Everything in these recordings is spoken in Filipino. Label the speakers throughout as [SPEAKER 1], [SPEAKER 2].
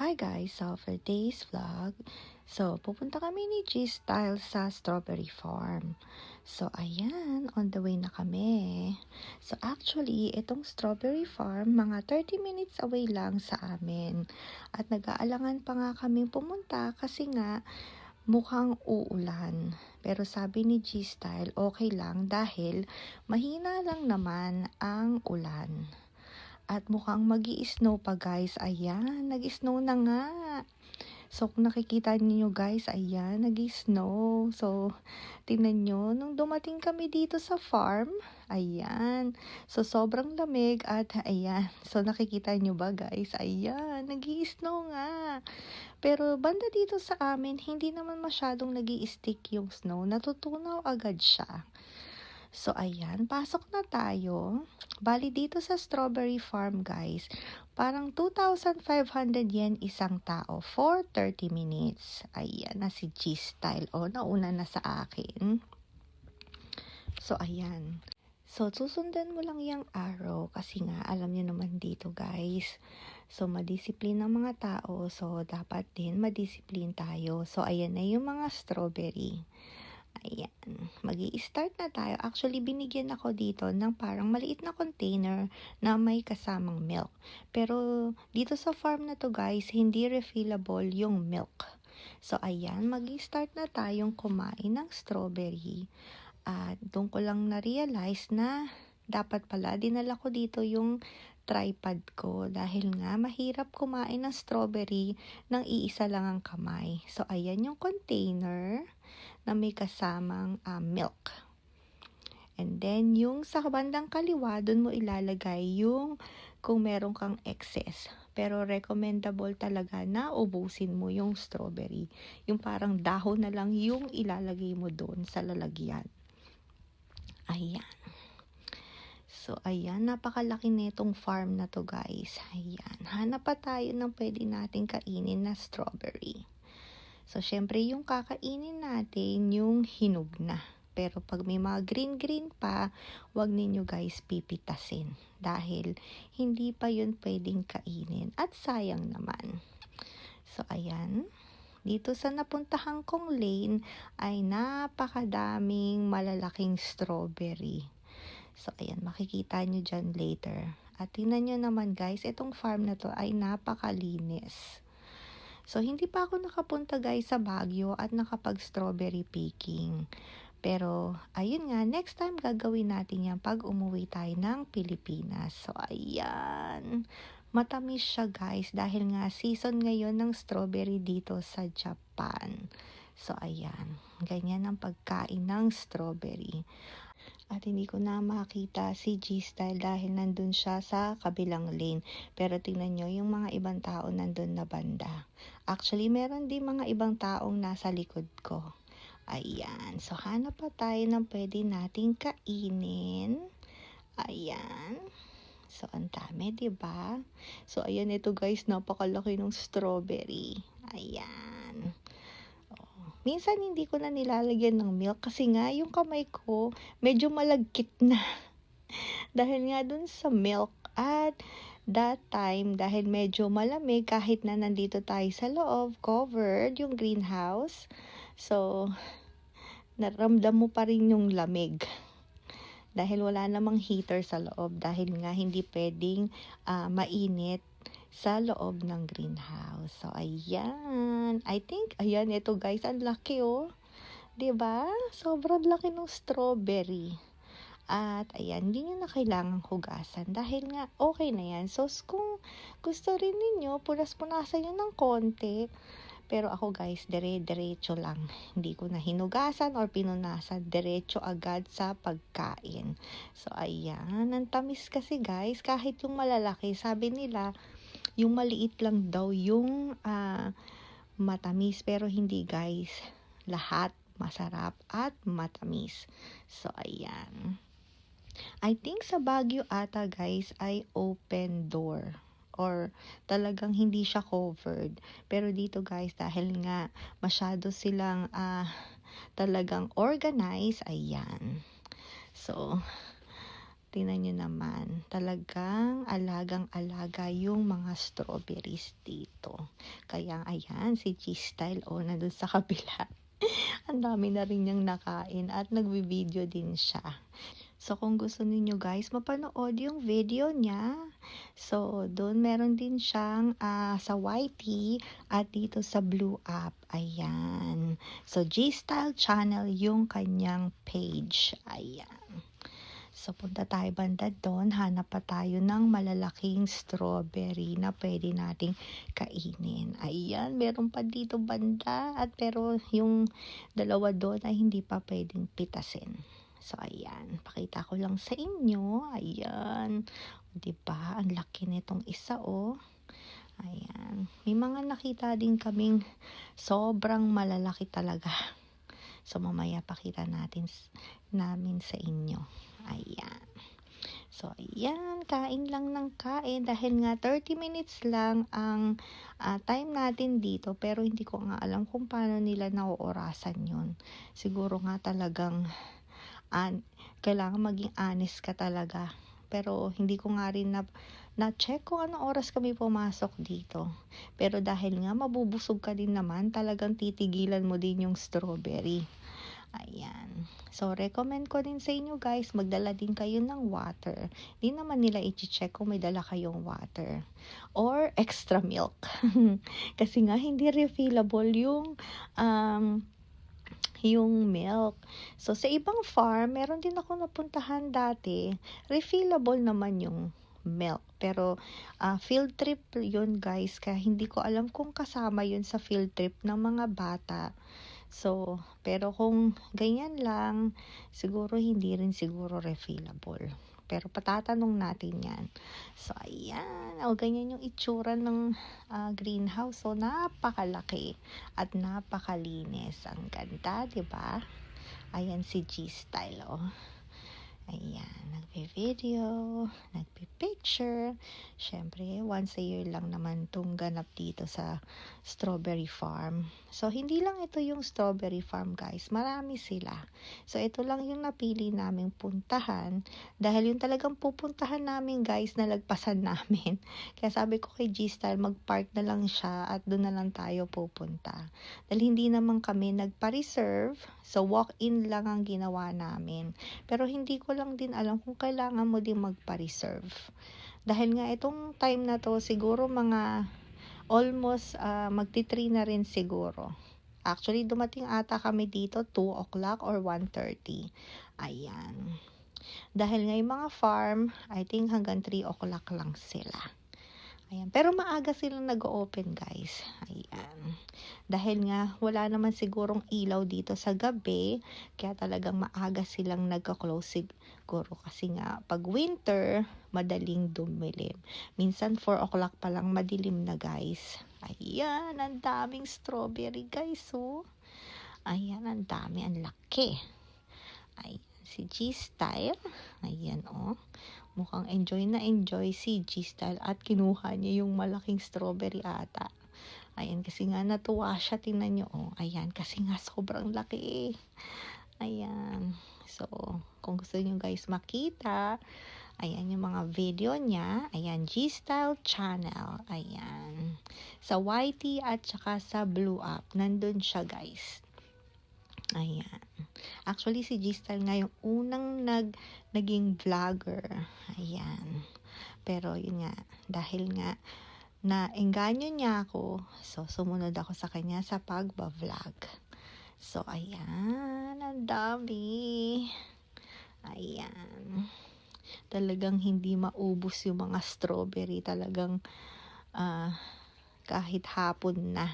[SPEAKER 1] Hi guys, so for today's vlog, pupunta kami ni G-Style sa Strawberry Farm. So ayan, on the way na kami. So actually, itong Strawberry Farm, mga 30 minutes away lang sa amin. At nag-aalangan pa nga kaming pumunta kasi nga mukhang uulan. Pero sabi ni G-Style, okay lang dahil mahina lang naman ang ulan. At mukhang magi-snow pa guys. Ayan, nag-snow na nga. So kung nakikita niyo guys, ayan, nag-snow. So tingnan nyo, nung dumating kami dito sa farm, ayan. So sobrang lamig at ayan. So nakikita nyo ba guys? Ayan, nag-snow nga. Pero banda dito sa amin, hindi naman masyadong nag-i-stick yung snow. Natutunaw agad siya. So, ayan, pasok na tayo. Bali dito sa Strawberry Farm, guys, parang 2,500 yen isang tao for 30 minutes. Ayan, na si G-Style. O, nauna na sa akin. So, ayan. So, susundan mo lang yung arrow kasi nga, alam niyo naman dito, guys. So, madisiplin ang mga tao. So, dapat din madisiplin tayo. So, ayan na yung mga strawberry. Ayan, mag-i-start na tayo. Actually, binigyan ako dito ng parang maliit na container na may kasamang milk. Pero dito sa farm na to guys, hindi refillable yung milk. So ayan, mag-i-start na tayong kumain ng strawberry. At doon ko lang na-realize na dapat pala dinala ko dito yung tripod ko dahil nga mahirap kumain ng strawberry nang iisa lang ang kamay. So ayan yung container na may kasamang milk. And then, yung sa bandang kaliwa, dun mo ilalagay yung kung meron kang excess. Pero recommendable talaga na ubusin mo yung strawberry. Yung parang dahon na lang yung ilalagay mo dun sa lalagyan. Ayan. So, ayan, napakalaki nitong farm na to guys. Ayan, hanap pa tayo ng pwede nating kainin na strawberry. So, syempre, yung kakainin natin, yung hinog na. Pero, pag may mga green-green pa, wag ninyo guys pipitasin. Dahil, hindi pa yun pwedeng kainin. At sayang naman. So, ayan. Dito sa napuntahan kong lane, ay napakadaming malalaking strawberry. So, ayan, makikita nyo dyan later. At tingnan nyo naman guys, itong farm na to ay napakalinis. So, hindi pa ako nakapunta guys sa Baguio at nakapag-strawberry picking. Pero, ayun nga, next time gagawin natin yan pag umuwi tayo ng Pilipinas. So, ayan. Matamis siya guys dahil nga season ngayon ng strawberry dito sa Japan. So, ayan. Ganyan ang pagkain ng strawberry. At hindi ko na makita si G-Style dahil nandun siya sa kabilang lane. Pero tingnan nyo, yung mga ibang tao nandun na banda. Actually, meron din mga ibang taong nasa likod ko. Ayan. So, hanap pa tayo ng pwede nating kainin. Ayan. So, ang dami, diba? So, ayan ito guys, napakalaki ng strawberry. Ayan. Minsan hindi ko na nilalagyan ng milk kasi nga yung kamay ko medyo malagkit na. Dahil nga dun sa milk at that time dahil medyo malamig kahit na nandito tayo sa loob, covered yung greenhouse. So, naramdam mo pa rin yung lamig. Dahil wala namang heater sa loob dahil nga hindi pwedeng mainit sa loob ng greenhouse. So, ayan. I think, ayan, ito guys, ang laki oh. Diba? Sobrang laki ng strawberry. At, ayan, hindi nyo na kailangang hugasan dahil nga, okay na yan. So, kung gusto rin ninyo, punas-punasan nyo ng konti. Pero ako guys, diretso lang. Hindi ko na hinugasan or pinunasan. Diretso agad sa pagkain. So, ayan. Ang tamis kasi guys, kahit yung malalaki, sabi nila, yung maliit lang daw yung matamis. Pero hindi guys. Lahat masarap at matamis. So, ayan. I think sa Baguio ata guys ay open door. Or talagang hindi siya covered. Pero dito guys, dahil nga masyado silang talagang organized. Ayan. So, tingnan nyo naman, talagang alagang-alaga yung mga strawberries dito. Kaya ayan, si G-Style, nandun sa kabila. Ang dami na rin niyang nakain at nagvi-video din siya. So, kung gusto niyo guys, mapanood yung video niya. So, doon meron din siyang sa YT at dito sa Blue App. Ayan. So, G-Style Channel yung kanyang page. Ayan. So, punta tayo banda doon. Hanap pa tayo ng malalaking strawberry na pwede nating kainin. Ayan, meron pa dito banda. Pero yung dalawa doon ay hindi pa pwedeng pitasin. So, ayan. Pakita ko lang sa inyo. Ayan. Diba? Ang laki nitong isa, Ayan. May mga nakita din kaming sobrang malalaki talaga. So, mamaya pakita namin sa inyo. Ayan. So, ayan. Kain lang ng kain. Dahil nga 30 minutes lang ang time natin dito. Pero hindi ko nga alam kung paano nila nauorasan yun. Siguro nga talagang kailangan maging honest ka talaga. Pero hindi ko nga rin na-check kung anong oras kami pumasok dito. Pero dahil nga mabubusog ka din naman, talagang titigilan mo din yung strawberry. Ayan. So, recommend ko din sa inyo guys, magdala din kayo ng water. Di naman nila i-check kung may dala kayong water. Or extra milk. Kasi nga, hindi refillable yung milk. So, sa ibang farm, meron din ako napuntahan dati, refillable naman yung milk. Pero, field trip yun guys, kaya hindi ko alam kung kasama yun sa field trip ng mga bata. So, pero kung ganyan lang, siguro hindi rin siguro refillable. Pero patatanong natin yan. So, ayan. Ganyan yung itsura ng greenhouse. So, napakalaki at napakalinis. Ang ganda, diba? Ayan si G-Style, Ayan, nagpi-video, nagpi-picture. Syempre, once a year lang naman itong ganap dito sa strawberry farm. So, hindi lang ito yung strawberry farm, guys. Marami sila. So, ito lang yung napili naming puntahan. Dahil yung talagang pupuntahan namin, guys, nalagpasan namin. Kaya sabi ko kay G-Style, mag-park na lang siya at doon na lang tayo pupunta. Dahil hindi naman kami nagpa-reserve. So, walk-in lang ang ginawa namin. Pero hindi ko lang din alam kung kailangan mo din magpa-reserve. Dahil nga itong time na to, siguro mga almost magti-3 na rin siguro. Actually, dumating ata kami dito 2 o'clock or 1:30. Ayan. Dahil nga yung mga farm, I think hanggang 3 o'clock lang sila. Ayan. Pero maaga silang nag-open guys. Ayan. Dahil nga wala naman sigurong ilaw dito sa gabi, kaya talagang maaga silang nagka-close siguro. Kasi nga pag winter, madaling dumilim. Minsan 4 o'clock pa lang madilim na guys. Ayan, ang daming strawberry guys, Ayan, ang dami, ang laki. Ayan, si G-Style. Ayan, Mukhang enjoy si G-Style at kinuha niya yung malaking strawberry ata. Ayan, kasi nga natuwa siya. Tingnan nyo, Ayan, kasi nga sobrang laki. Ayan. So, kung gusto niyo guys makita, ayan yung mga video niya. Ayan, G-Style Channel. Ayan. Sa YT at saka sa Blue App. Nandun siya guys. Ayan. Actually, si G-Style nga yung unang naging vlogger. Ayan. Pero, yun nga, dahil nga, naengganyo niya ako, so, sumunod ako sa kanya sa pagba-vlog. So, ayan. Ang dami. Ayan. Talagang hindi maubos yung mga strawberry. Talagang, kahit hapon na.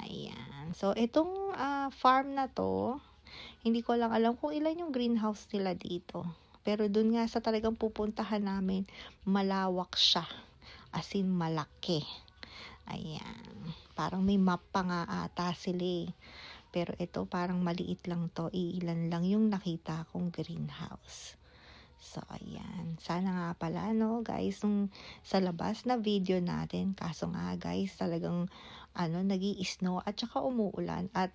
[SPEAKER 1] Ayan. So, itong farm na to, hindi ko lang alam kung ilan yung greenhouse nila dito. Pero dun nga sa talagang pupuntahan namin, malawak siya. As in, malaki. Ayan. Parang may map pa nga ata sila. Pero ito parang maliit lang to. Ilan lang yung nakita kong greenhouse. So, ayan. Sana nga pala, guys, nung sa labas na video natin. Kaso nga, guys, talagang, nag-i-snow at saka umuulan at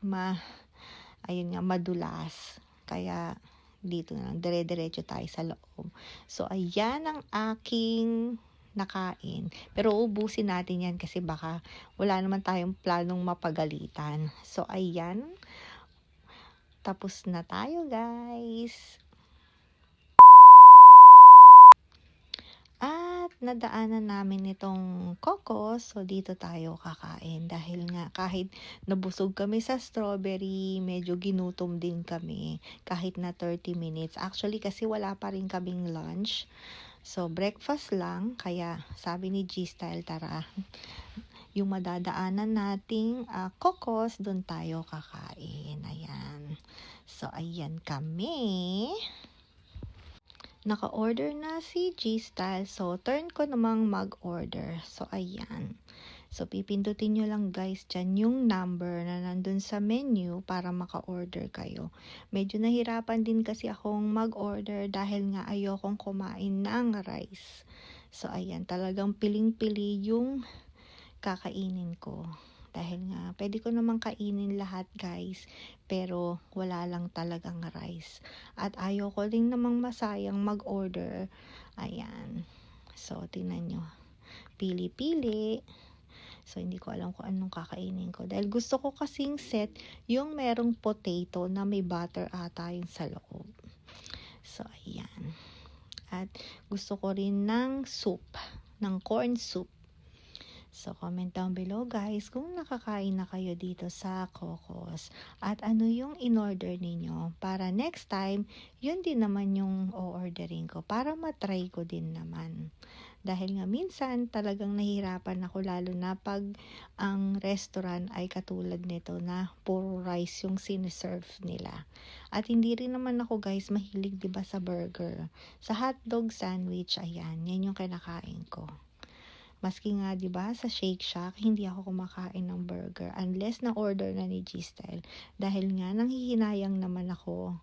[SPEAKER 1] ayun nga, madulas. Kaya, dito na lang, dire-diretso tayo sa loob. So, ayan ang aking nakain. Pero ubusin natin yan kasi baka wala naman tayong planong mapagalitan. So, ayan. Tapos na tayo, guys. At nadaanan namin itong Cocos, so dito tayo kakain dahil nga kahit nabusog kami sa strawberry, medyo ginutom din kami kahit na 30 minutes. Actually kasi wala pa rin kaming lunch. So breakfast lang, kaya sabi ni G-Style, tara, yung madadaanan nating Cocos, doon tayo kakain. Ayan. So ayan kami. Naka-order na si G-Style. So, turn ko namang mag-order. So, ayan. So, pipindutin nyo lang guys dyan yung number na nandun sa menu para maka-order kayo. Medyo nahirapan din kasi akong mag-order dahil nga ayokong kumain ng rice. So, ayan. Talagang piling-pili yung kakainin ko. Dahil nga, pwede ko namang kainin lahat guys, pero wala lang talagang rice. At ayoko din namang masayang mag-order. Ayan. So, tingnan nyo. Pili-pili. So, hindi ko alam kung anong kakainin ko. Dahil gusto ko kasing set yung merong potato na may butter ata yung sa loob. So, ayan. At gusto ko rin ng soup, ng corn soup. So, comment down below guys kung nakakain na kayo dito sa Cocos. At ano yung in-order ninyo para next time, yun din naman yung o-ordering ko para matry ko din naman. Dahil nga minsan talagang nahihirapan ako lalo na pag ang restaurant ay katulad nito na puro rice yung siniserve nila. At hindi rin naman ako guys mahilig diba sa burger. Sa hotdog sandwich, ayan, yan yung kinakain ko. Maski nga 'di ba sa Shake Shack, hindi ako kumakain ng burger unless na order na ni G-Style dahil nga nanghihinayang naman ako.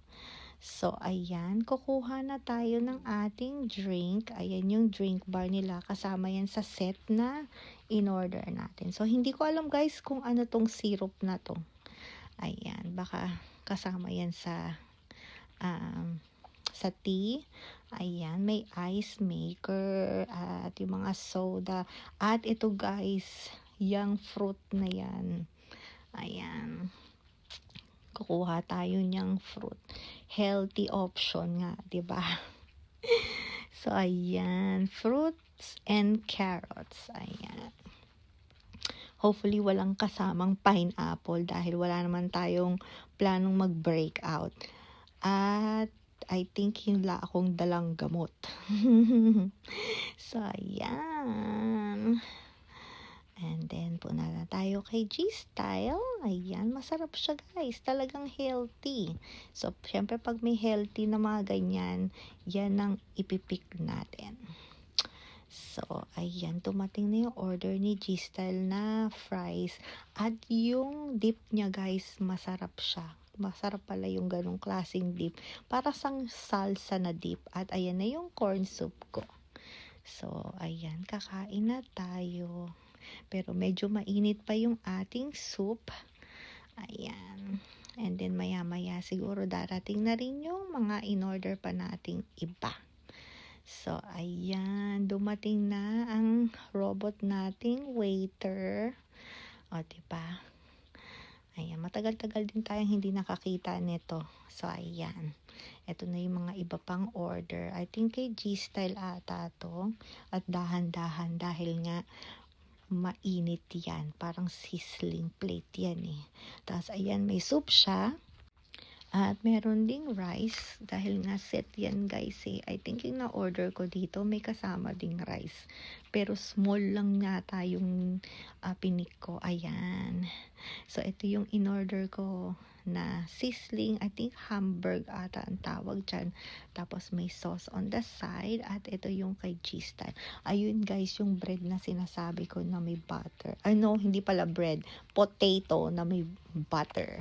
[SPEAKER 1] So ayan, kukuha na tayo ng ating drink. Ayan yung drink bar nila, kasama yan sa set na in-order natin. So hindi ko alam guys kung ano tong syrup na to. Ayan, baka kasama yan sa tea. Ayan, may ice maker at yung mga soda. At ito guys, yung fruit na yan. Ayan. Kukuha tayo niyang fruit. Healthy option nga, 'di ba? So, ayan. Fruits and carrots. Ayan. Hopefully, walang kasamang pineapple dahil wala naman tayong planong mag-breakout. At I think hila akong dalang gamot. So, ayan. And then, punta na tayo kay G-Style. Ayan, masarap siya guys. Talagang healthy. So, syempre pag may healthy na mga ganyan, yan ang ipipick natin. So, ayan, tumating na yung order ni G-Style na fries. At yung dip niya guys, masarap siya. Masarap pala yung ganong klaseng dip. Para sang salsa na dip. At ayan na yung corn soup ko. So, ayan, kakain na tayo. Pero medyo mainit pa yung ating soup. Ayan. And then maya-maya siguro darating na rin yung mga in-order pa nating iba. So, ayan. Dumating na ang robot nating waiter. O, diba? Ayan, matagal-tagal din tayong hindi nakakita nito. So, ayan. Ito na yung mga iba pang order. I think kay G-Style ata to. At dahan-dahan dahil nga mainit yan. Parang sizzling plate yan eh. Tapos, ayan, may soup siya. At meron ding rice. Dahil nga set yan guys eh. I think yung na-order ko dito may kasama ding rice. Pero small lang yata yung pinik ko. Ayan. So ito yung in-order ko na sizzling. I think hamburg ata ang tawag dyan. Tapos may sauce on the side. At ito yung kay G-Style. Ayun guys yung bread na sinasabi ko na may butter. Ay no, hindi pala bread. Potato na may butter.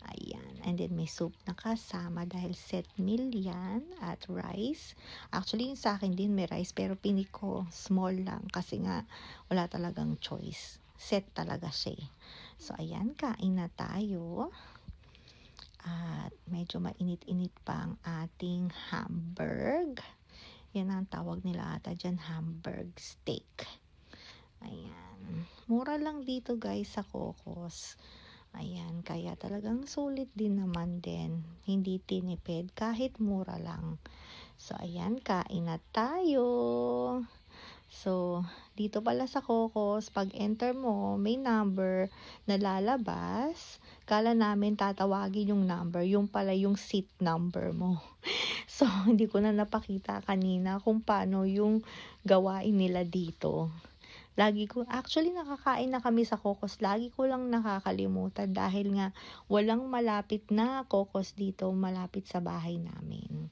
[SPEAKER 1] Ayan. And then, may soup na kasama dahil set meal yan at rice. Actually, yung sa akin din may rice pero pinik ko small lang kasi nga wala talagang choice. Set talaga siya. So, ayan. Kain na tayo. At medyo mainit-init pa ang ating hamburg. Yan ang tawag nila ata dyan, Hamburg steak. Ayan. Mura lang dito guys sa Cocos. Ayan, kaya talagang sulit din naman din. Hindi tinipid kahit mura lang. So, ayan, kain na tayo. So, dito pala sa Cocos, pag enter mo, may number na lalabas. Kala namin tatawagin yung number, yung pala yung seat number mo. So, hindi ko na napakita kanina kung paano yung gawain nila dito. Actually nakakain na kami sa Cocos, lagi ko lang nakakalimutan dahil nga walang malapit na Cocos dito, malapit sa bahay namin.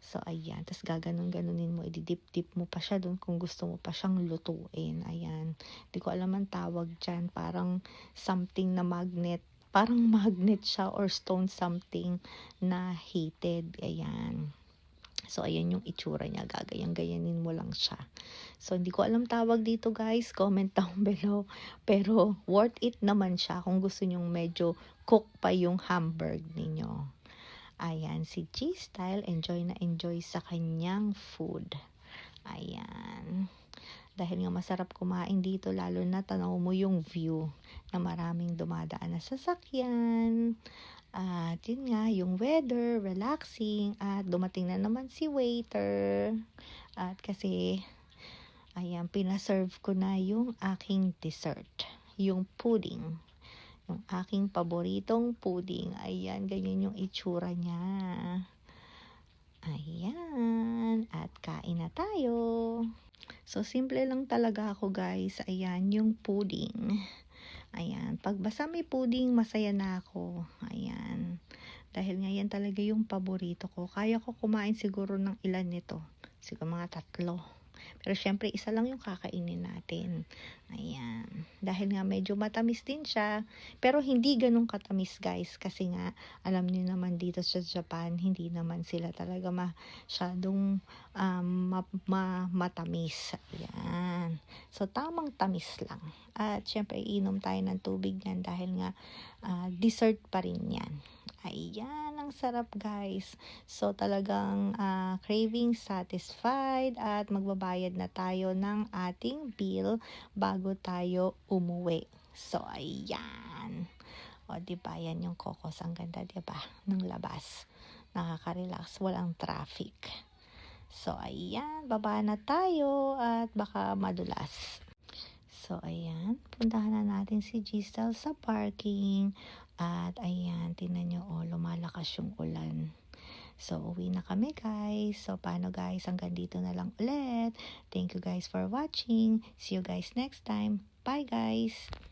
[SPEAKER 1] So, ayan. Tapos, gaganon-ganunin mo. Ididip-dip mo pa siya doon kung gusto mo pa siyang lutuin. Ayan. Hindi ko alam ang tawag dyan. Parang something na magnet. Parang magnet siya or stone something na heated. Ayan. So, ayan yung itsura niya. Gagayang-gayanin mo lang siya. So, hindi ko alam tawag dito guys. Comment down below. Pero, worth it naman siya kung gusto nyong medyo cook pa yung hamburg ninyo. Ayan, si G-Style, enjoy na enjoy sa kanyang food. Ayan. Dahil nga masarap kumain dito, lalo na tanaw mo yung view na maraming dumadaan na sasakyan. At yun nga, yung weather, relaxing. At dumating na naman si waiter. At kasi, ayan, pinaserve ko na yung aking dessert. Yung pudding. Yung aking paboritong pudding. Ayan, ganyan yung itsura niya. Ayan. At kain na tayo. So, simple lang talaga ako guys. Ayan, yung pudding. Ayan. Pag basta may pudding, masaya na ako. Ayan. Dahil nga yan talaga yung paborito ko. Kaya ko kumain siguro ng ilan nito. Siguro mga 3. Pero syempre, isa lang yung kakainin natin. Ayan. Dahil nga medyo matamis din siya. Pero hindi ganun katamis guys. Kasi nga, alam niyo naman dito sa Japan, hindi naman sila talaga masyadong matamis. Ayan. So, tamang tamis lang. At syempre, inom tayo ng tubig yan dahil nga dessert pa rin yan. Ayan, ang sarap guys. So, talagang craving satisfied at magbabayad na tayo ng ating bill bago tayo umuwi. So, ayan. O, diba? Yan yung Cocos. Ang ganda, diba? Ng labas. Nakaka-relax. Walang traffic. So, ayan. Baba na tayo at baka madulas. So, ayan. Puntahan na natin si Giselle sa parking. At, ayan. Tingnan nyo, lumalakas yung ulan. So, uwi na kami, guys. So, paano, guys? Hanggang dito na lang ulit. Thank you, guys, for watching. See you, guys, next time. Bye, guys!